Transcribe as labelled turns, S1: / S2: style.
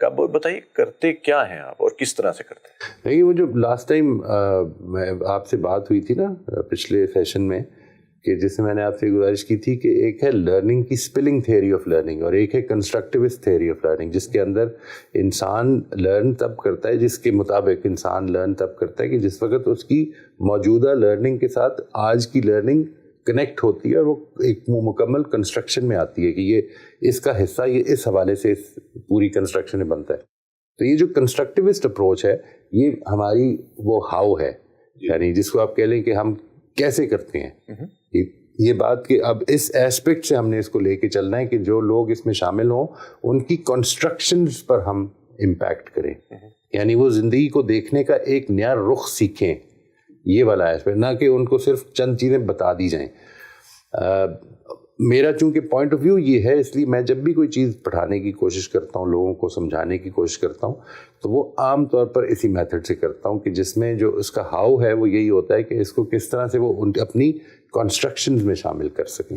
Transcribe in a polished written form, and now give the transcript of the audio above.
S1: آپ بتائیے کرتے کیا ہیں آپ اور کس طرح سے کرتے ہیں؟
S2: نہیں، وہ جو لاسٹ ٹائم میں آپ سے بات ہوئی تھی نا پچھلے سیشن میں، کہ جس میں نے آپ سے گزارش کی تھی کہ ایک ہے لرننگ کی اسپلنگ تھیوری آف لرننگ اور ایک ہے کنسٹرکٹیوسٹ تھیوری آف لرننگ، جس کے اندر انسان لرن تب کرتا ہے، جس کے مطابق انسان لرن تب کرتا ہے کہ جس وقت اس کی موجودہ لرننگ کے ساتھ آج کی لرننگ کنیکٹ ہوتی ہے اور وہ ایک مکمل کنسٹرکشن میں آتی ہے کہ یہ اس کا حصہ یہ اس حوالے سے اس پوری کنسٹرکشن میں بنتا ہے. تو یہ جو کنسٹرکٹیوسٹ اپروچ ہے یہ ہماری وہ ہاؤ ہے، یعنی جس کو آپ کہہ لیں کہ ہم کیسے کرتے ہیں. یہ بات کہ اب اس ایسپیکٹ سے ہم نے اس کو لے کے چلنا ہے کہ جو لوگ اس میں شامل ہوں ان کی کنسٹرکشنز پر ہم امپیکٹ کریں، یعنی وہ زندگی کو دیکھنے کا ایک نیا رخ سیکھیں. یہ والا ایسپیکٹ، نہ کہ ان کو صرف چند چیزیں بتا دی جائیں. میرا چونکہ پوائنٹ آف ویو یہ ہے، اس لیے میں جب بھی کوئی چیز پڑھانے کی کوشش کرتا ہوں، لوگوں کو سمجھانے کی کوشش کرتا ہوں، تو وہ عام طور پر اسی میتھڈ سے کرتا ہوں کہ جس میں جو اس کا ہاؤ ہے وہ یہی ہوتا ہے کہ اس کو کس طرح سے وہ اپنی کنسٹرکشنز میں شامل کر سکیں.